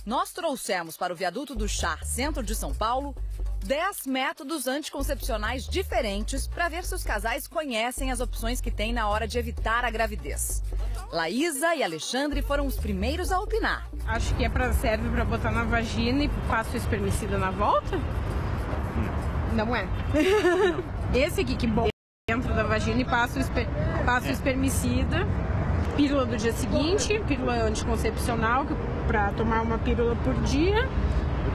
Nós trouxemos para o Viaduto do Chá, centro de São Paulo, 10 métodos anticoncepcionais diferentes para ver se os casais conhecem as opções que têm na hora de evitar a gravidez. Laísa e Alexandre foram os primeiros a opinar. Acho que serve para botar na vagina e passa o espermicida na volta? Não é? Esse aqui que bota dentro da vagina e passa o espermicida. Pílula do dia seguinte, pílula anticoncepcional para tomar uma pílula por dia.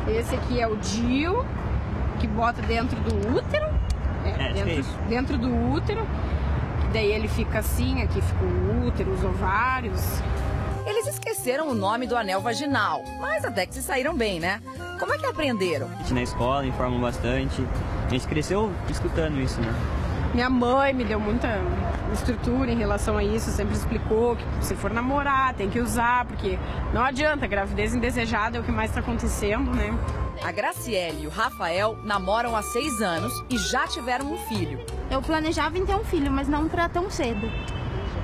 Esse aqui é o DIU, que bota dentro do útero. Dentro do útero. Daí ele fica assim, aqui fica o útero, os ovários. Eles esqueceram o nome do anel vaginal, mas até que se saíram bem, né? Como é que aprenderam? A gente na escola informam bastante. A gente cresceu escutando isso, né? Minha mãe me deu muita estrutura em relação a isso, sempre explicou que se for namorar tem que usar, porque não adianta, gravidez indesejada é o que mais está acontecendo, né? A Graciele e o Rafael namoram há 6 anos e já tiveram um filho. Eu planejava em ter um filho, mas não para tão cedo.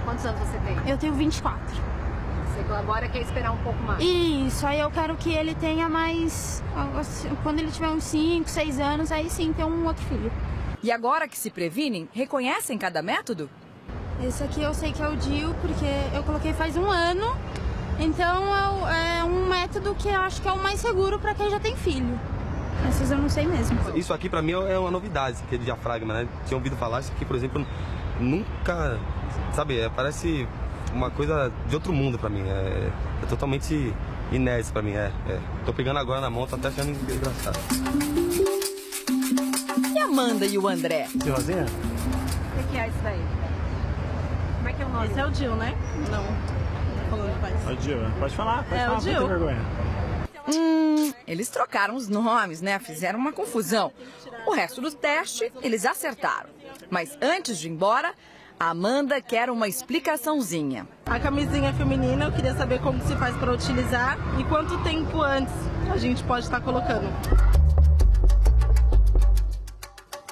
Quantos anos você tem? Eu tenho 24. Você agora quer esperar um pouco mais? Isso, aí eu quero que ele tenha mais... Quando ele tiver uns 5, 6 anos, aí sim ter um outro filho. E agora que se previnem, reconhecem cada método? Esse aqui eu sei que é o DIU, porque eu coloquei faz um ano. Então é um método que eu acho que é o mais seguro para quem já tem filho. Esses eu não sei mesmo. Isso aqui para mim é uma novidade, aquele diafragma, né? Tinha ouvido falar, isso aqui, por exemplo, nunca, sabe, parece uma coisa de outro mundo para mim. É totalmente inédito para mim, Tô pegando agora na mão, tô até achando engraçado. E a Amanda e o André? Seu Rosinha? O que é isso daí? Como é que é o nome? Esse é o DIU, né? Não. É o DIU, pode falar, pode falar, o DIU. não tem vergonha. Eles trocaram os nomes, né? Fizeram uma confusão. O resto do teste, eles acertaram. Mas antes de ir embora, a Amanda quer uma explicaçãozinha. A camisinha feminina, eu queria saber como se faz para utilizar e quanto tempo antes a gente pode estar colocando.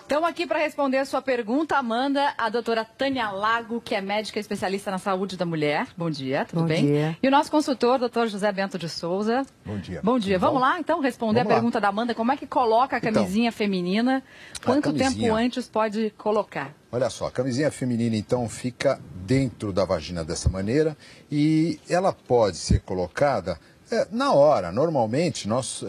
Então, aqui para responder a sua pergunta, Amanda, a doutora Tânia Lago, que é médica especialista na saúde da mulher. Bom dia, tudo bem? Bom dia. E o nosso consultor, doutor José Bento de Souza. Bom dia. Bom dia. Vamos lá, então, responder a pergunta da Amanda. Como é que coloca a camisinha feminina? Quanto tempo antes pode colocar? Olha só, a camisinha feminina, então, fica dentro da vagina dessa maneira e ela pode ser colocada na hora. Normalmente, nós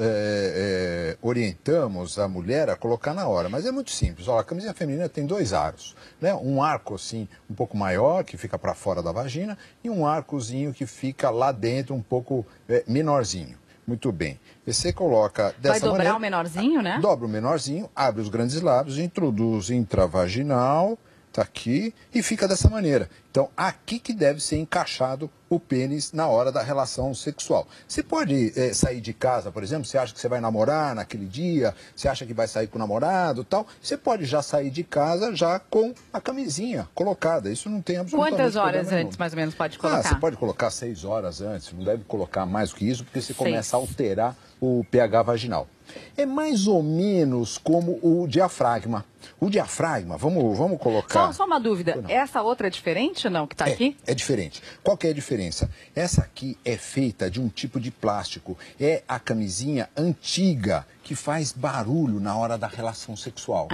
orientamos a mulher a colocar na hora, mas é muito simples. Olha, a camisinha feminina tem 2 aros, né? Um arco, assim, um pouco maior, que fica para fora da vagina, e um arcozinho que fica lá dentro, um pouco menorzinho. Muito bem. Você coloca dessa maneira... Vai dobrar o menorzinho, né? Dobra o menorzinho, abre os grandes lábios, introduz intravaginal, tá aqui, e fica dessa maneira. Então, aqui que deve ser encaixado o pênis na hora da relação sexual. Você pode sair de casa, por exemplo, você acha que você vai namorar naquele dia, você acha que vai sair com o namorado e tal, você pode já sair de casa já com a camisinha colocada. Isso não tem absolutamente Quantas horas problema antes, mais ou menos, pode colocar? Você pode colocar 6 horas antes, não deve colocar mais do que isso, porque você começa a alterar o pH vaginal. É mais ou menos como o diafragma. O diafragma, vamos colocar... Só uma dúvida, essa outra é diferente, não, que está aqui? É diferente. Qual que é a diferença? Essa aqui é feita de um tipo de plástico. É a camisinha antiga, que faz barulho na hora da relação sexual.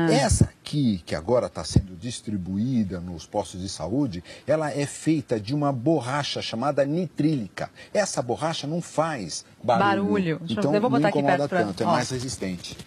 Essa aqui, que agora está sendo distribuída nos postos de saúde, ela é feita de uma borracha chamada nitrílica. Essa borracha não faz barulho. Então, eu vou botar não aqui incomoda perto tanto, é mais resistente.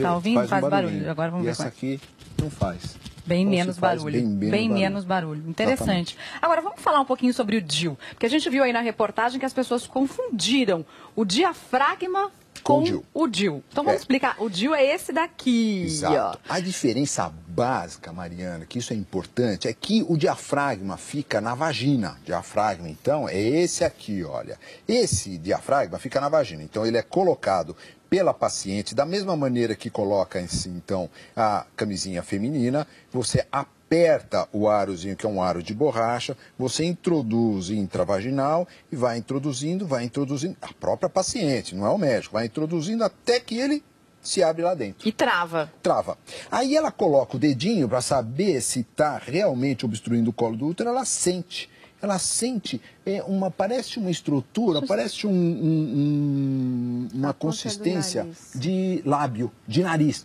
Tá ouvindo? Faz barulho. Agora vamos ver. E essa aqui não faz. Bem menos barulho. Bem menos barulho. Interessante. Agora, vamos falar um pouquinho sobre o DIU. Porque a gente viu aí na reportagem que as pessoas confundiram o diafragma com o DIU. Então vamos explicar. O DIU é esse daqui. Exato. A diferença básica, Mariana, que isso é importante, é que o diafragma fica na vagina. Diafragma, então, é esse aqui, olha. Esse diafragma fica na vagina. Então, ele é colocado pela paciente, da mesma maneira que coloca, então, a camisinha feminina, você aperta o arozinho, que é um aro de borracha, você introduz intravaginal e vai introduzindo, a própria paciente, não é o médico, vai introduzindo até que ele se abre lá dentro. E trava. Trava. Aí ela coloca o dedinho para saber se está realmente obstruindo o colo do útero, ela sente. ela sente, parece uma estrutura, parece uma consistência de lábio, de nariz.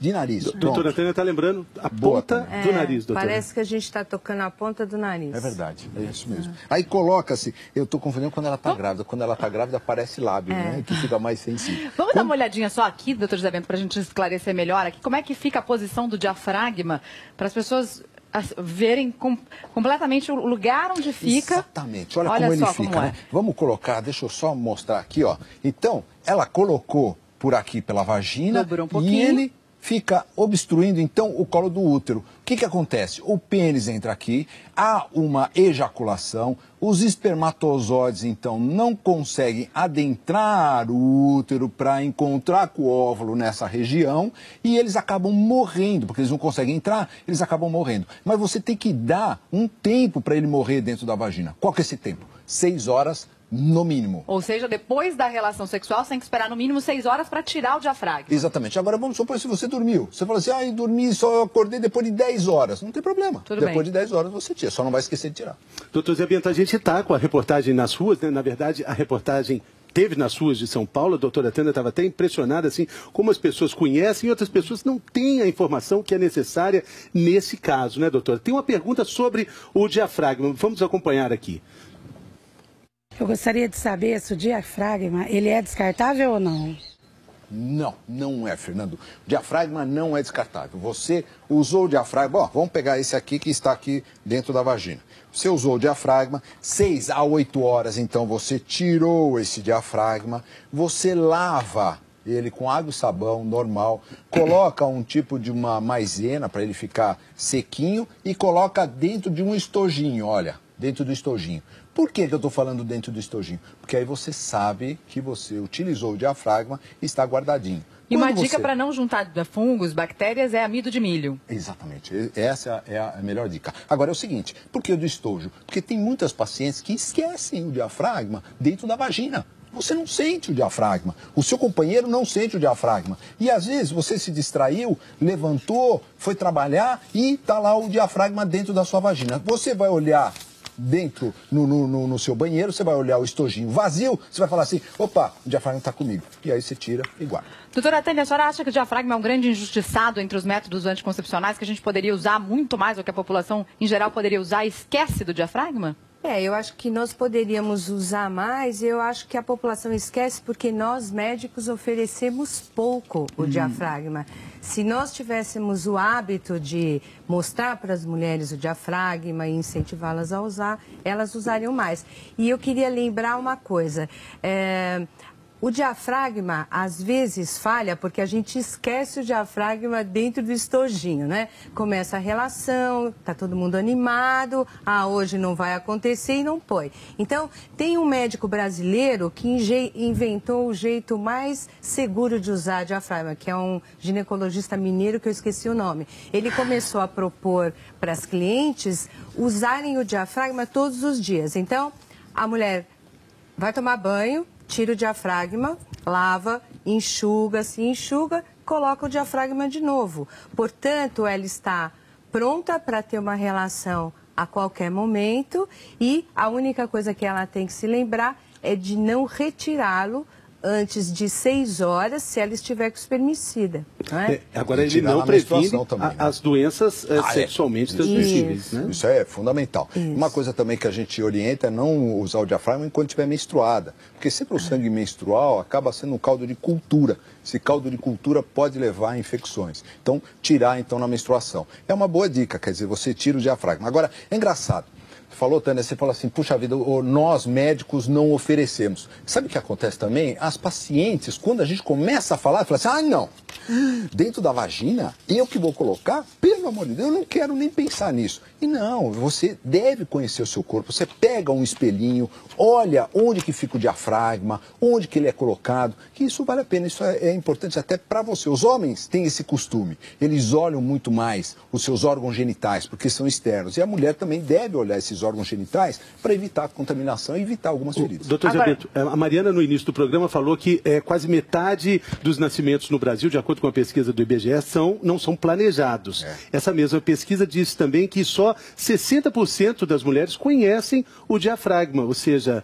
Doutora Tânia está lembrando a ponta do nariz, doutora. Parece que a gente está tocando a ponta do nariz. É verdade, é isso mesmo. Aí coloca-se, eu estou confundindo quando ela está grávida. Quando ela está grávida, parece lábio, né? Que fica mais sensível. Vamos dar uma olhadinha só aqui, doutor José Bento, para a gente esclarecer melhor aqui. Como é que fica a posição do diafragma para as pessoas verem completamente o lugar onde fica. Exatamente, olha como ele fica, né? Vamos colocar, deixa eu só mostrar aqui, ó. Então, ela colocou por aqui pela vagina e ele fica obstruindo, então, o colo do útero. O que acontece? O pênis entra aqui, há uma ejaculação, os espermatozoides, então, não conseguem adentrar o útero para encontrar com o óvulo nessa região e eles acabam morrendo, porque eles não conseguem entrar, eles acabam morrendo. Mas você tem que dar um tempo para ele morrer dentro da vagina. Qual que é esse tempo? 6 horas no mínimo. Ou seja, depois da relação sexual, você tem que esperar no mínimo 6 horas para tirar o diafragma. Exatamente. Agora, vamos supor se você dormiu. Você fala assim, dormi, só acordei depois de 10 horas. Não tem problema. Depois de 10 horas você tira, só não vai esquecer de tirar. Doutor Zé Bento, a gente está com a reportagem nas ruas, né? Na verdade, a reportagem teve nas ruas de São Paulo. A doutora Tânia estava até impressionada, assim, como as pessoas conhecem e outras pessoas não têm a informação que é necessária nesse caso, né, doutora? Tem uma pergunta sobre o diafragma. Vamos acompanhar aqui. Eu gostaria de saber se o diafragma, ele é descartável ou não? Não, não é, Fernando. O diafragma não é descartável. Você usou o diafragma... Bom, vamos pegar esse aqui que está aqui dentro da vagina. Você usou o diafragma, 6 a 8 horas, então você tirou esse diafragma, você lava ele com água e sabão normal, coloca um tipo de uma maisena para ele ficar sequinho e coloca dentro de um estojinho, olha, dentro do estojinho. Por que eu estou falando dentro do estojinho? Porque aí você sabe que você utilizou o diafragma e está guardadinho. E uma dica para não juntar fungos, bactérias, é amido de milho. Exatamente, essa é a melhor dica. Agora é o seguinte, por que do estojo? Porque tem muitas pacientes que esquecem o diafragma dentro da vagina. Você não sente o diafragma, o seu companheiro não sente o diafragma. E às vezes você se distraiu, levantou, foi trabalhar e está lá o diafragma dentro da sua vagina. Você vai olhar dentro, no seu banheiro, você vai olhar o estojinho vazio, você vai falar assim, opa, o diafragma está comigo. E aí você tira e guarda. Doutora Tânia, a senhora acha que o diafragma é um grande injustiçado entre os métodos anticoncepcionais que a gente poderia usar muito mais, ou que a população em geral poderia usar e esquece do diafragma? Eu acho que nós poderíamos usar mais, eu acho que a população esquece porque nós médicos oferecemos pouco o diafragma. Se nós tivéssemos o hábito de mostrar para as mulheres o diafragma e incentivá-las a usar, elas usariam mais. E eu queria lembrar uma coisa, o diafragma às vezes falha porque a gente esquece o diafragma dentro do estojinho, né? Começa a relação, tá todo mundo animado, hoje não vai acontecer e não põe. Então, tem um médico brasileiro que inventou o jeito mais seguro de usar diafragma, que é um ginecologista mineiro que eu esqueci o nome. Ele começou a propor para as clientes usarem o diafragma todos os dias. Então, a mulher vai tomar banho, tira o diafragma, lava, enxuga, coloca o diafragma de novo. Portanto, ela está pronta para ter uma relação a qualquer momento e a única coisa que ela tem que se lembrar é de não retirá-lo antes de 6 horas, se ela estiver com espermicida. Agora, ele não previne as doenças sexualmente transmissíveis. Né? Isso é fundamental. Isso. Uma coisa também que a gente orienta é não usar o diafragma enquanto estiver menstruada. Porque sempre o sangue menstrual acaba sendo um caldo de cultura. Esse caldo de cultura pode levar a infecções. Então, tirar então na menstruação. É uma boa dica, quer dizer, você tira o diafragma. Agora, é engraçado. Falou, Tânia, você fala assim, puxa vida, nós médicos não oferecemos. Sabe o que acontece também? As pacientes, quando a gente começa a falar, fala assim, não, dentro da vagina, eu que vou colocar, pelo amor de Deus, eu não quero nem pensar nisso. E não, você deve conhecer o seu corpo, você pega um espelhinho, olha onde que fica o diafragma, onde que ele é colocado, que isso vale a pena, isso é importante até para você. Os homens têm esse costume, eles olham muito mais os seus órgãos genitais, porque são externos, e a mulher também deve olhar esses órgãos genitais para evitar a contaminação e evitar algumas feridas. Doutor Zé Bento, a Mariana no início do programa falou que quase metade dos nascimentos no Brasil, de acordo acordo com a pesquisa do IBGE, não são planejados. Essa mesma pesquisa diz também que só 60% das mulheres conhecem o diafragma, ou seja,